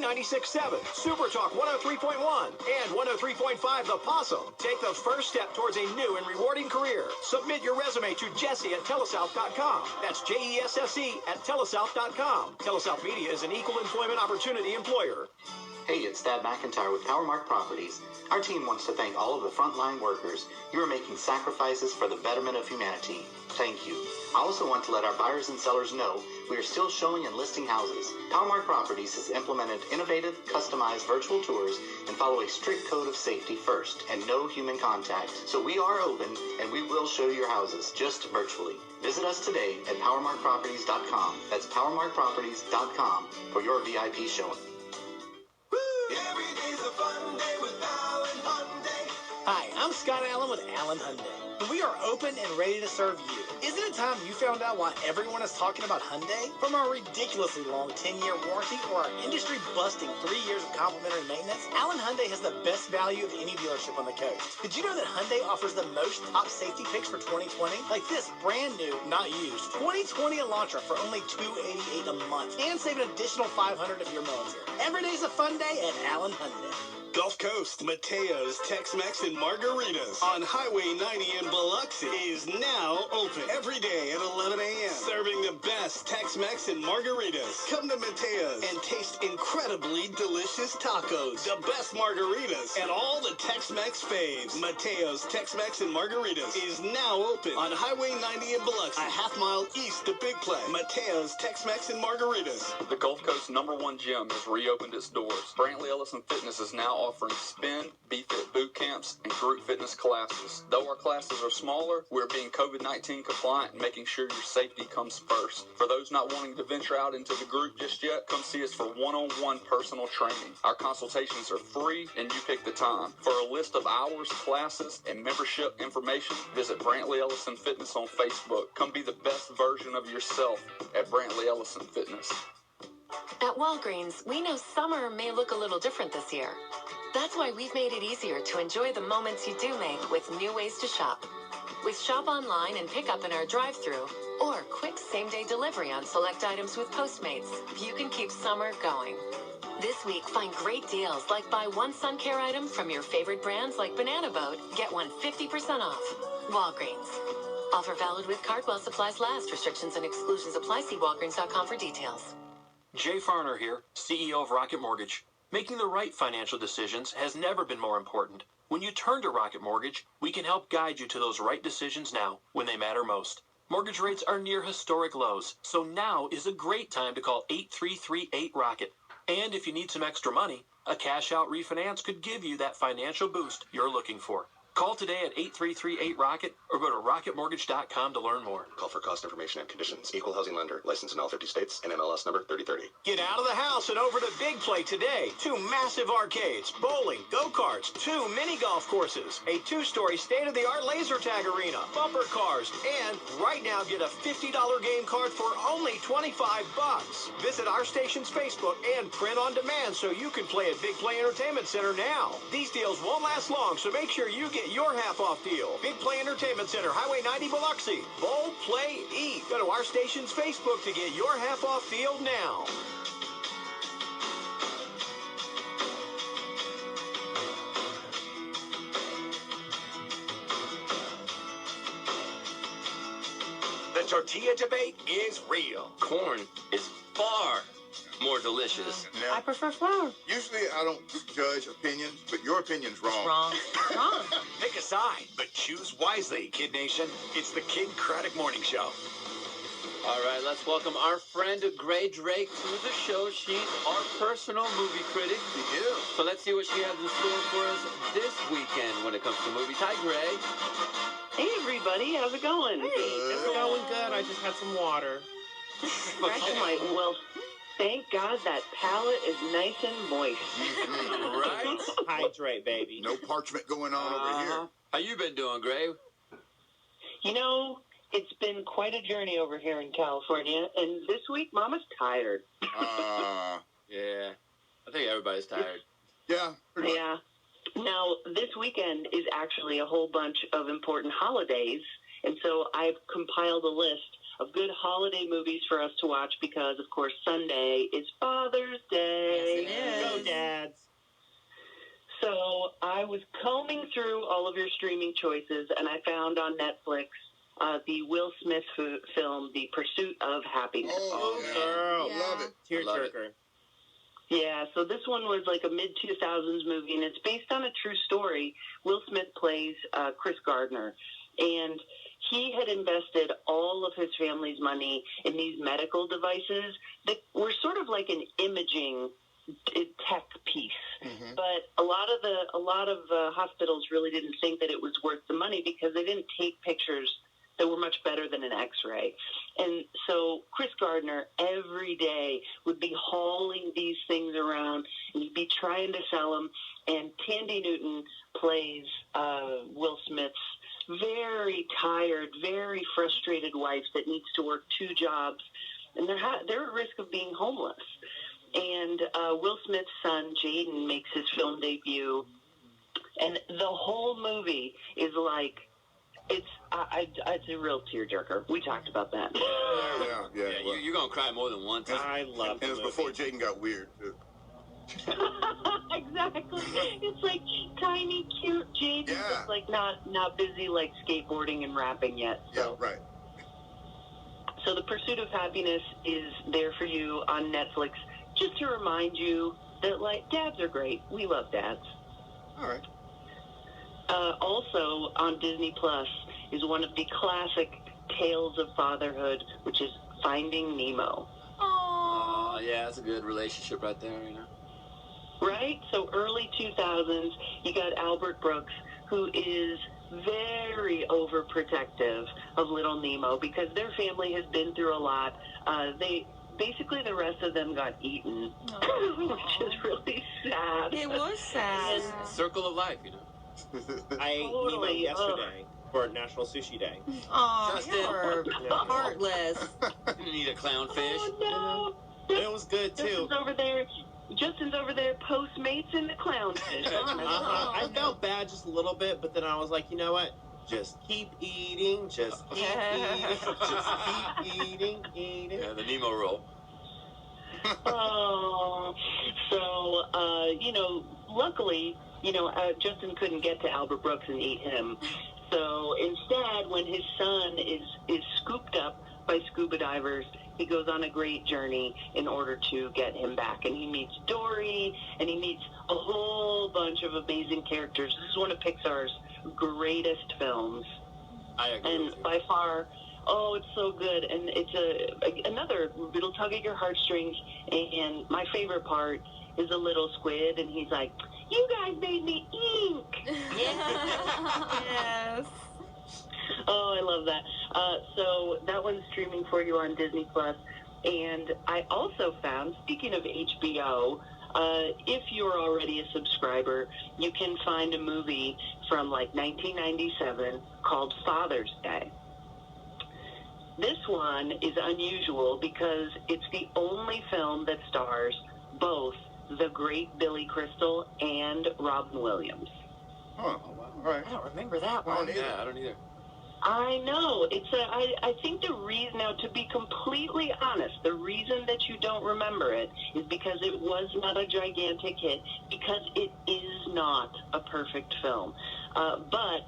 96.7, Super Talk 103.1, and 103.5 The Possum. Take the first step towards a new and rewarding career. Submit your resume to Jesse@telesouth.com. That's JESSE@telesouth.com. Telesouth Media is an equal employment opportunity employer. Hey, it's Thad McIntyre with Powermark Properties. Our team wants to thank all of the frontline workers. You are making sacrifices for the betterment of humanity. Thank you. I also want to let our buyers and sellers know we are still showing and listing houses. Powermark Properties has implemented innovative, customized virtual tours and follow a strict code of safety first and no human contact. So we are open and we will show your houses just virtually. Visit us today at powermarkproperties.com. That's powermarkproperties.com for your VIP showing. Every day's a fun day with Allen Hyundai. Hi, I'm Scott Allen with Allen Hyundai. We are open and ready to serve you. Isn't it time you found out why everyone is talking about Hyundai? From our ridiculously long 10-year warranty or our industry-busting 3 years of complimentary maintenance, Allen Hyundai has the best value of any dealership on the coast. Did you know that Hyundai offers the most top safety picks for 2020? Like this brand new, not used, 2020 Elantra for only $288 a month. And save an additional $500 if you're military. Every day's a fun day at Allen Hyundai. Gulf Coast, Mateo's, Tex-Mex, and Margaritas on Highway 90 in Biloxi is now open every day at 11 a.m. Serving the best Tex-Mex and Margaritas. Come to Mateo's and taste incredibly delicious tacos, the best margaritas, and all the Tex-Mex faves. Mateo's, Tex-Mex, and Margaritas is now open on Highway 90 in Biloxi, a half mile east of Big Play. Mateo's, Tex-Mex, and Margaritas. The Gulf Coast #1 gym has reopened its doors. Brantley Ellison Fitness is now offering spin, BFit boot camps, and group fitness classes. Though our classes are smaller, we're being COVID-19 compliant and making sure your safety comes first. For those not wanting to venture out into the group just yet, come see us for one-on-one personal training. Our consultations are free, and you pick the time. For a list of hours, classes, and membership information, visit Brantley Ellison Fitness on Facebook. Come be the best version of yourself at Brantley Ellison Fitness. At Walgreens, we know summer may look a little different this year. That's why we've made it easier to enjoy the moments you do make with new ways to shop. With shop online and pick up in our drive-thru, or quick same-day delivery on select items with Postmates, you can keep summer going. This week, find great deals like buy one sun care item from your favorite brands like Banana Boat, get one 50% off. Walgreens. Offer valid with card while supplies last. Restrictions and exclusions apply. See Walgreens.com for details. Jay Farner here, CEO of Rocket Mortgage. Making the right financial decisions has never been more important. When you turn to Rocket Mortgage, we can help guide you to those right decisions now, when they matter most. Mortgage rates are near historic lows, so now is a great time to call 8338-ROCKET. And if you need some extra money, a cash-out refinance could give you that financial boost you're looking for. Call today at 8338-ROCKET or go to rocketmortgage.com to learn more. Call for cost information and conditions. Equal housing lender. Licensed in all 50 states. NMLS number 3030. Get out of the house and over to Big Play today. 2 massive arcades, bowling, go-karts, 2 mini-golf courses, a 2-story state-of-the-art laser tag arena, bumper cars, and right now get a $50 game card for only $25. Visit our station's Facebook and print on demand so you can play at Big Play Entertainment Center now. These deals won't last long, so make sure you get your half-off deal. Big Play Entertainment Center, Highway 90 Biloxi. Bowl, play, eat. Go to our station's Facebook to get your half-off deal now. The tortilla debate is real. Corn is far more delicious. I prefer flour. Usually I don't judge opinions, but your opinion's wrong. Wrong. Wrong. Pick a side, but choose wisely, Kid Nation. It's the Kid Kraddick Morning Show. All right, let's welcome our friend Gray Drake to the show. She's our personal movie critic. She is. So let's see what she has in store for us this weekend when it comes to movies. Hi, Gray. Hey, everybody. How's it going? Hey, it's going good. I just had some water. Oh, my. Well, thank God that palate is nice and moist. Right? Hydrate, baby. No parchment going on over here. How you been doing, Gray? You know, it's been quite a journey over here in California, and this week, Mama's tired. Yeah. I think everybody's tired. Yeah. Pretty much. Yeah. Now, this weekend is actually a whole bunch of important holidays, and so I've compiled a list of good holiday movies for us to watch because, of course, Sunday is Father's Day. Yes, it is. I was combing through all of your streaming choices, and I found on Netflix the Will Smith film, The Pursuit of Happiness. Oh, girl. Yeah. love it. Tearjerker. Yeah, so this one was like a mid-2000s movie, and it's based on a true story. Will Smith plays Chris Gardner, and he had invested all of his family's money in these medical devices that were sort of like an imaging tech piece. Mm-hmm. But a lot of hospitals really didn't think that it was worth the money because they didn't take pictures that were much better than an X-ray. And so Chris Gardner every day would be hauling these things around, and he'd be trying to sell them. And Tandy Newton plays Will Smith's very tired, very frustrated wife that needs to work 2 jobs, and they're at risk of being homeless. And Will Smith's son, Jaden, makes his film debut, and the whole movie is like, it's a real tearjerker. We talked about that. Yeah. Well, You're going to cry more than one time. I love and it was before Jaden got weird, too. Exactly. It's like tiny, cute Jaden, just like not busy like skateboarding and rapping yet. So. Yeah, right. So The Pursuit of Happiness is there for you on Netflix, just to remind you that, like, dads are great. We love dads. All right. Also on Disney Plus is one of the classic tales of fatherhood, which is Finding Nemo. Oh, yeah, that's a good relationship right there, you know. Right? So early 2000s, you got Albert Brooks, who is very overprotective of little Nemo because their family has been through a lot. Basically, the rest of them got eaten, which is really sad. It was sad. Circle of life, you know. I ate Nemo yesterday for National Sushi Day. Oh, Justin. you're heartless. You didn't eat a clownfish. Oh, no. It was good, too. Justin's over there Postmates in the clownfish. I felt bad just a little bit, but then I was like, you know what? Just keep eating, just keep eating, just keep eating. Yeah, the Nemo roll. Oh, so, luckily, Justin couldn't get to Albert Brooks and eat him. So instead, when his son is scooped up by scuba divers, he goes on a great journey in order to get him back. And he meets Dory, and he meets a whole bunch of amazing characters. This is one of Pixar's greatest films. I agree with you. And by far, it's so good. And it's another little tug at your heartstrings. And my favorite part is a little squid, and he's like, "You guys made me ink." Yes. Oh, I love that. So that one's streaming for you on Disney Plus. And I also found, speaking of HBO, if you're already a subscriber, you can find a movie from like 1997 called Father's Day. This one is unusual because it's the only film that stars both the great Billy Crystal and Robin Williams. Huh. Oh, wow. All right. I don't remember that Well, one. Yeah, I don't either. I know. I think the reason, now to be completely honest, the reason that you don't remember it is because it was not a gigantic hit, because it is not a perfect film. But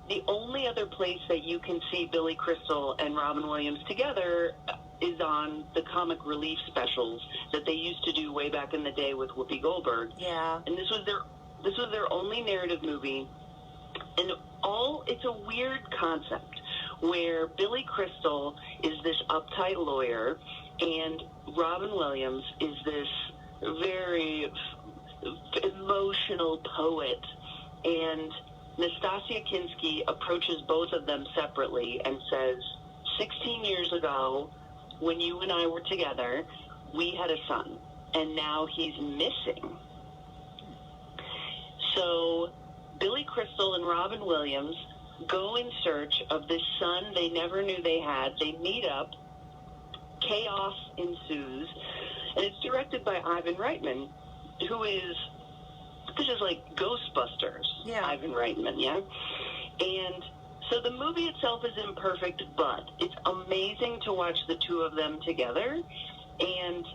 the only other place that you can see Billy Crystal and Robin Williams together is on the comic relief specials that they used to do way back in the day with Whoopi Goldberg. Yeah. And this was their only narrative movie. And it's a weird concept where Billy Crystal is this uptight lawyer and Robin Williams is this very emotional poet. And Nastasia Kinski approaches both of them separately and says, 16 years ago, when you and I were together, we had a son, and now he's missing. So Billy Crystal and Robin Williams go in search of this son they never knew they had. They meet up. Chaos ensues. And it's directed by Ivan Reitman, this is like Ghostbusters, Yeah. Ivan Reitman, yeah? And so the movie itself is imperfect, but it's amazing to watch the two of them together. And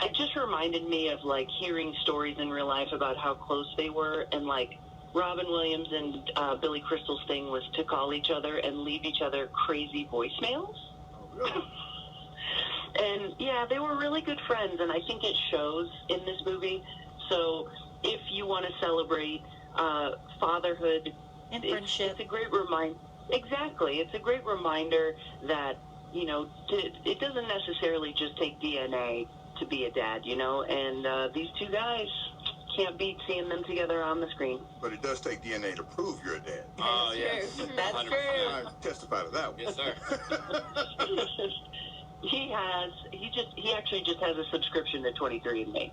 it just reminded me of, like, hearing stories in real life about how close they were, and, like, Robin Williams and Billy Crystal's thing was to call each other and leave each other crazy voicemails. Oh, really? And, yeah, they were really good friends, and I think it shows in this movie. So if you want to celebrate fatherhood and friendship, it's a great reminder. Exactly. It's a great reminder that, you know, it doesn't necessarily just take DNA to be a dad, you know, and these two guys can't beat seeing them together on the screen. But it does take DNA to prove you're a dad. Oh, yes. That's 100%. true. I testify to that one. Yes, sir. He actually just has a subscription to 23andMe.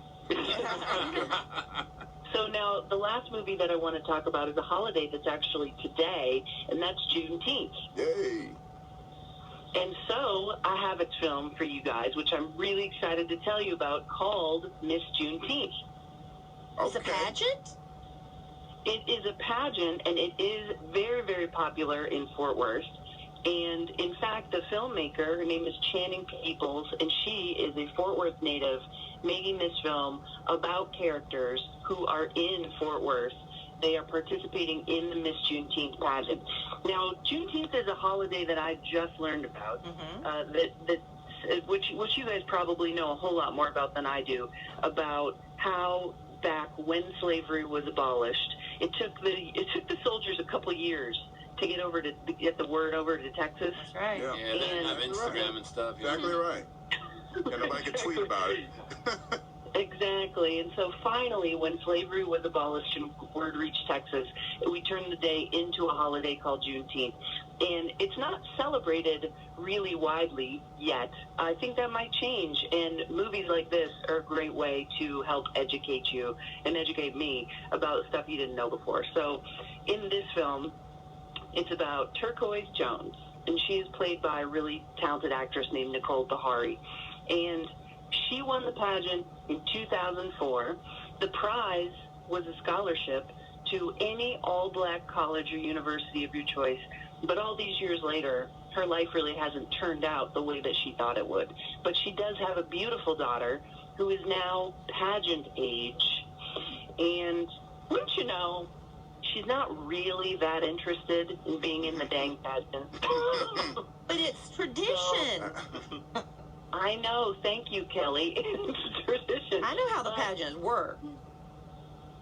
So now the last movie that I want to talk about is a holiday that's actually today, and that's Juneteenth. Yay. And so I have its film for you guys, which I'm really excited to tell you about, called Miss Juneteenth. It's a pageant? It is a pageant, and it is very, very popular in Fort Worth. And, in fact, the filmmaker, her name is Channing Peoples, and she is a Fort Worth native making this film about characters who are in Fort Worth. They are participating in the Miss Juneteenth pageant. Now, Juneteenth is a holiday that I just learned about, which you guys probably know a whole lot more about than I do, about how back when slavery was abolished, it took the soldiers a couple years to get the word over to Texas. That's right. Yeah, they didn't have Instagram and stuff. Exactly right. And nobody could tweet about it. Exactly. And so finally, when slavery was abolished and word reached Texas, we turned the day into a holiday called Juneteenth. And it's not celebrated really widely yet. I think that might change. And movies like this are a great way to help educate you and educate me about stuff you didn't know before. So in this film, it's about Turquoise Jones, and she is played by a really talented actress named Nicole Bahari. And she won the pageant in 2004. The prize was a scholarship to any all-black college or university of your choice. But all these years later, her life really hasn't turned out the way that she thought it would. But she does have a beautiful daughter who is now pageant age. And wouldn't you know, she's not really that interested in being in the dang pageant. But it's tradition. So, I know. Thank you, Kelly. It's tradition. I know how the pageants work.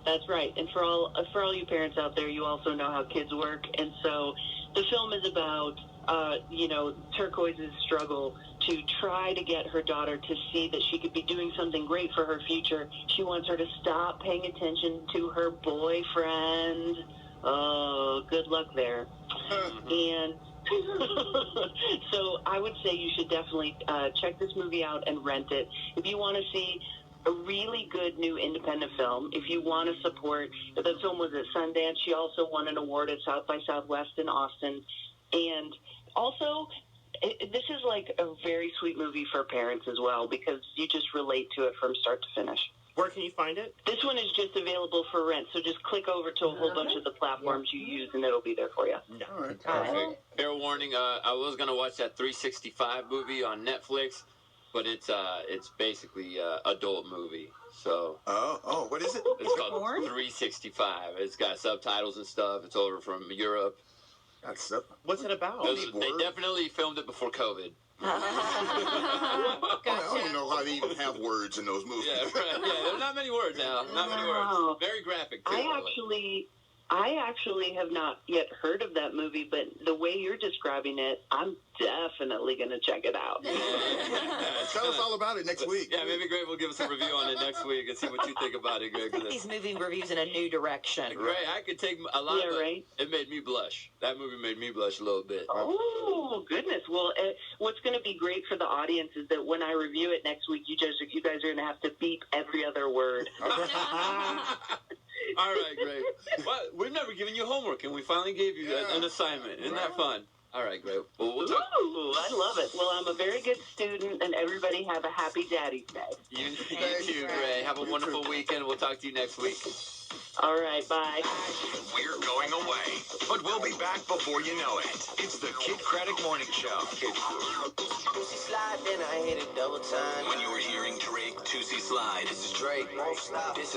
That's right. And for all you parents out there, you also know how kids work. And so the film is about, Turquoise's struggle to try to get her daughter to see that she could be doing something great for her future. She wants her to stop paying attention to her boyfriend. Oh, good luck there. And so I would say you should definitely check this movie out and rent it. If you want to see a really good new independent film, if you want to support, the film was at Sundance. She also won an award at South by Southwest in Austin. And also, this is like a very sweet movie for parents as well, because you just relate to it from start to finish. Where can you find it? This one is just available for rent, so just click over to a whole bunch of the platforms you use, and it'll be there for you. All right. Perfect. Fair warning, I was going to watch that 365 movie on Netflix, but it's basically an adult movie. So what is it? It's called 365. It's got subtitles and stuff. It's over from Europe. What's it about? They definitely filmed it before COVID. I don't even know how they even have words in those movies. Yeah, right. Yeah, there's not many words now. Not many words. Very graphic, too. I actually have not yet heard of that movie, but the way you're describing it, I'm definitely going to check it out. Tell us all about it next week. Yeah, maybe Greg will give us a review on it next week and see what you think about it, Greg. Take these movie reviews in a new direction. Greg, I could take a lot of it. It made me blush. That movie made me blush a little bit. Oh, goodness. Well, what's going to be great for the audience is that when I review it next week, you guys are going to have to beep every other word. All right, Greg. Well, we've never given you homework, and we finally gave you an assignment. Isn't that fun? All right, great. Well, we'll talk. Ooh, I love it. Well, I'm a very good student, and everybody have a happy Daddy's Day. You too, Gray. Have a wonderful weekend. We'll talk to you next week. All right, bye. We're going away, but we'll be back before you know it. It's the Kid Kraddick Morning Show. Tootsie slide, then I hit it double time. When you're hearing Drake, Tootsie Slide, This is Drake. Won't stop. This